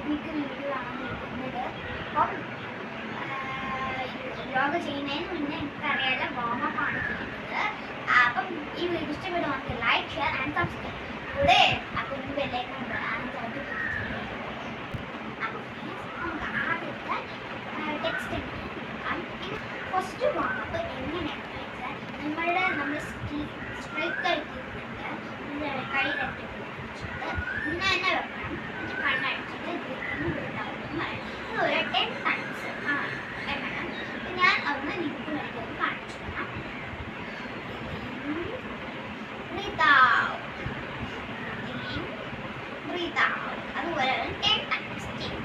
എനിക്ക് വീട്ടിലാണ് നിൽക്കുന്നത്. അപ്പം വ്ലോഗ് ചെയ്യുന്നതിന് മുന്നേ എനിക്കറിയാതെ വാമപ്പാണ് ചെയ്യുന്നത്. അപ്പം ഈ വീഡിയോ ഇഷ്ടപ്പെടുവാണെങ്കിൽ ലൈക്ക്, ഷെയർ ആൻഡ് സബ്സ്ക്രൈബ്. കൂടെ അപ്പം ബെല്ലൈക്കൺ അപ്പം നമുക്ക് ആദ്യത്തെ ടെക്സ്റ്റ് ഫസ്റ്റ് വാമപ്പ് എങ്ങനെയാണെന്ന് വെച്ചാൽ നമ്മൾ സ്ട്രൈറ്റ് ആയിട്ട് കൈ രണ്ടിട്ട് ഇന്ന് തന്നെ വെക്കണം. എന്നിട്ട് കണ്ണടിച്ചിട്ട് ഒരു 10 times ആണ് വെക്കണം. ഞാൻ ഒന്ന് നിങ്ങൾക്ക് വേണ്ടി ഒന്ന് കാണിച്ചു തരാം. Breathe out. Breathe out. അതുപോലെ 10 times ചെയ്യും.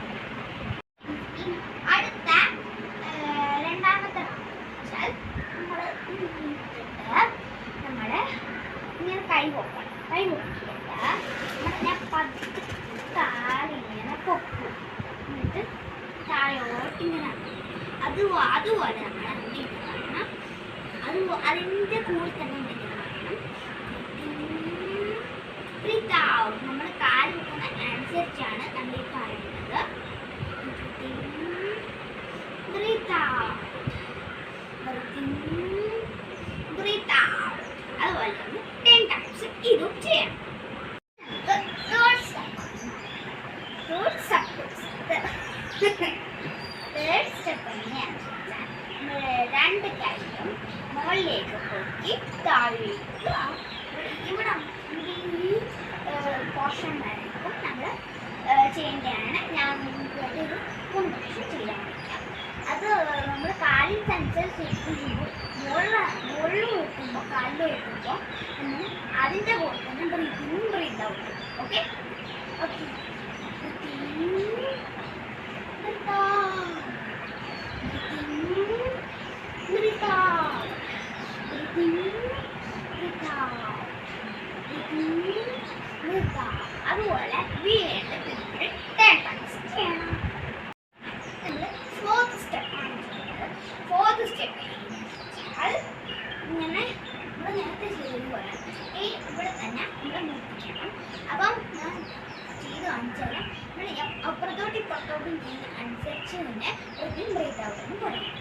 അടുത്ത രണ്ടാമത്തെ വെച്ചാൽ നമ്മുടെ ഇങ്ങനെ കൈ പൊക്കണം. കൈ പൊക്കിയിട്ട് ഞാൻ താഴെ പൊക്കും. എന്നിട്ട് താഴോട്ട് ഇങ്ങനെ അതുപോലെ നമ്മൾ എന്തെങ്കിലും കാണണം. അതിൻ്റെ കൂടെ തന്നെ എന്തെങ്കിലും കാണണം. Breathe out. നമ്മൾ കാല് വെക്കുന്ന അനുസരിച്ചാണ് നമ്മൾ ഈ പറയുന്നത്. Breathe out. Breathe out. അതുപോലെ തന്നെ 10 times ഇതും ചെയ്യണം. തേർഡ് സ്റ്റെപ്പ് എങ്ങനെയാണെന്ന് വെച്ചാൽ നമ്മൾ രണ്ട് കൈയും മുകളിലേക്ക് പൊക്കി താഴേക്ക് ഇവിടെ ഈ പോർഷൻ വരയ്ക്കും നമ്മൾ ചെയ്യേണ്ടതാണ്. ഞാൻ ഒരു കോമ്പിനേഷൻ ചെയ്യാൻ പറ്റാം. അത് നമ്മൾ കാലിൽ അനുസരിച്ച് ചെയ്യുമ്പോൾ മുകളിൽ വെക്കുമ്പോൾ കാലിൽ വെക്കുമ്പോൾ നമ്മൾ അതിൻ്റെ കൂടെ തന്നെ ബ്രീത്ത് ഔട്ട്. ഓക്കെ ഓക്കെ അതുപോലെ വീണ്ടും 10 times ചെയ്യണം. ഫോർത്ത് സ്റ്റെപ്പാണ് ചെയ്യുന്നത്. ഫോർത്ത് സ്റ്റെപ്പ് ഇങ്ങനെ നമ്മൾ നേരത്തെ ചെയ്തതുപോലെ ഇവിടെ തന്നെ നമ്മൾ മുട്ടിക്കണം. അപ്പം ഞാൻ ചെയ്ത് കാണിച്ചാൽ നമ്മൾ അപ്പുറത്തോട്ടും ഇപ്പുറത്തോട്ടും ചെയ്യുന്ന അനുസരിച്ച് തന്നെ ഒരു ബ്രീത്ത് ഔട്ട് എന്ന് പറയും.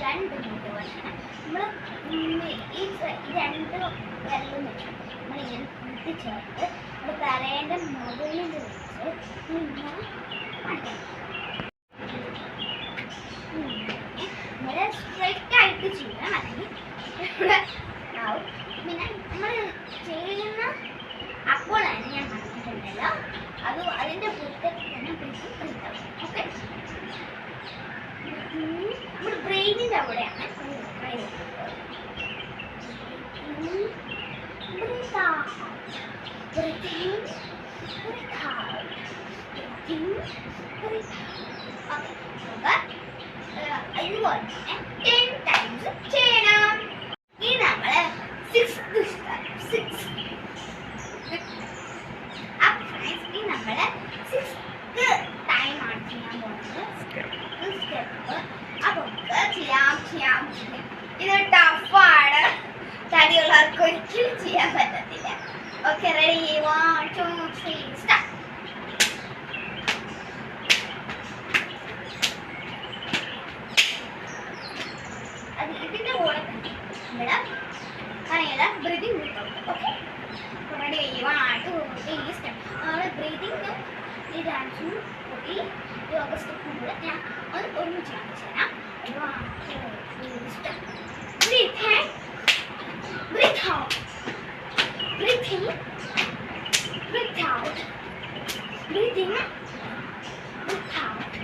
രണ്ട് മുട്ട് പോർഷൻ നമ്മൾ ഈ രണ്ട് വിരലും വെച്ചിട്ട് നമ്മളിങ്ങനെ കൂട്ടിച്ചേർത്ത് നമ്മൾ തലേൻ്റെ മുകളിൽ വെച്ച് ഇങ്ങനെ ഇങ്ങനെ സ്ട്രെയിറ്റ് ആയിട്ട് ചെയ്യണം. അല്ലെങ്കിൽ ഇവിടെ ആവും. പിന്നെ നമ്മൾ ചെയ്യുന്ന അപ്പോൾ തന്നെ ഞാൻ പറഞ്ഞിട്ടുണ്ടല്ലോ, അതിൻ്റെ കൂട്ടത്തിൽ തന്നെ ബ്രീത്താവും. ഓക്കെ നമ്മുടെ ബ്രെയിനിൻ്റെ അവിടെയാണ് ഇതുപോലെ തന്നെ 10 times ചെയ്യണം. ഇനി നമ്മൾ 6th നമ്മുടെ 6th ടൈമാണ് ചെയ്യാൻ പോകുന്നത്. സ്റ്റെപ്പ് അപ്പോൾ ചെയ്യാം. ഇത് ടഫാണ്. തടിയുള്ളവർക്ക് ഒരിക്കലും ചെയ്യാൻ പറ്റത്തില്ല. Okay ready 1 2 3 start. അത് ഇതിൻ്റെ കൂടെ തന്നെ ഇവിടെ പറയുന്നത് ബ്രീതിങ്. Okay ready 1 2 3 start. നമ്മൾ ബ്രീതിങ് ഈ ഡാൻസും ഈ യോഗ സ്റ്റെപ്പും കൂടെ ഞാൻ ഒരുമിച്ച് കാണിച്ചു തരാം. 1 2 3 start. Breathe in, breathe out, breathe in, breathe out, breathe in, breathe out.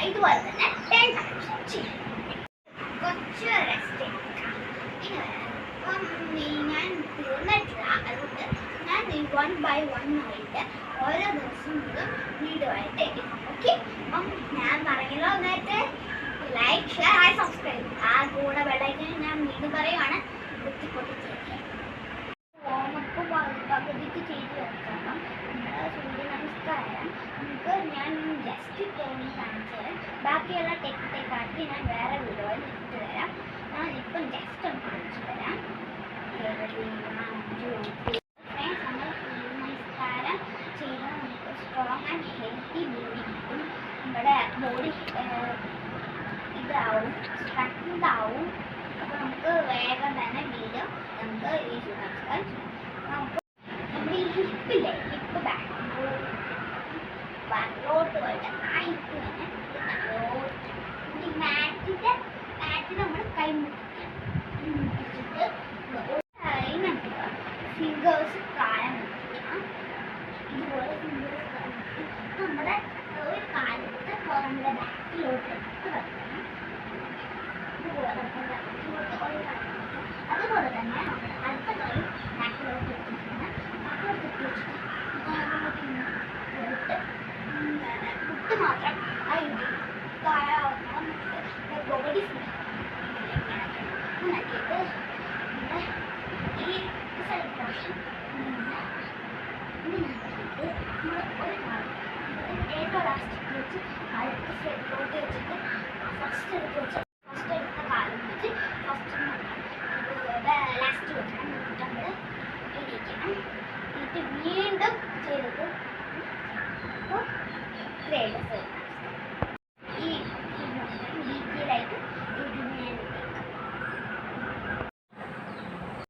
ഇതുപോലെ തന്നെ 10 times ചെയ്യും. കുറച്ച് റെസ്റ്റ് എടുക്കാം. ഞാൻ തീർന്നിട്ടില്ല. അതുകൊണ്ട് ഞാൻ 1 by 1 ആയിട്ട് ഓരോ ദിവസവും വീഡിയോ ആയിട്ട് എടുക്കാം. ഓക്കെ അപ്പം ഞാൻ പറഞ്ഞല്ലോ നേരത്തെ ലൈക്ക് ഷെയർ ആൻഡ് സബ്സ്ക്രൈബ്. ആ കൂടെ ബെല്ലൈക്കൺ ഞാൻ വീണ്ടും പറയുവാണ്. നമുക്ക് ഈ നമസ്കാരം നമുക്ക് നമ്മുടെ ഈ ഹിപ്പില്ലേ ഹിപ്പ് ബാക്കിലോട്ട് പോയിട്ട് ആ ഹിപ്പ് തന്നെ ഈ മാറ്റിൻ്റെ നമ്മൾ കൈ മുട്ടിച്ചിട്ട് ഫിംഗേഴ്സ് കാലം മുട്ടിക്കണം ഇതുപോലെ ഫിംഗേഴ്സ് കാലം മുട്ടി നമ്മുടെ ഒരു കാലത്ത് നമ്മുടെ ബാക്കിലോട്ട് എടുത്ത് വെക്കണം ഇതുപോലെ നമ്മുടെ ബാക്കിലോട്ട് അതുപോലെ തന്നെ നമ്മുടെ അടുത്ത കാര്യം ബാക്കിലോട്ട് എടുത്തിട്ടുണ്ട് ബാക്കിലോട്ട് എടുത്ത് വെച്ചിട്ട് മുട്ട് മാത്രം ബോഡി ഉണ്ടാക്കിയിട്ട് ഈ സൈഡ് പോർഷൻ ഏറ്റവും ലാസ്റ്റ് വെച്ച് അടുത്ത സൈഡിലോട്ട് വെച്ചിട്ട് ഫസ്റ്റ് എടുത്ത കാലം വെച്ച് ഫസ്റ്റ് ലാസ്റ്റ് വെക്കണം നമ്മൾ ഇരിക്കണം എന്നിട്ട് വീണ്ടും ചെയ്തത് അപ്പോൾ ത്രേഡ്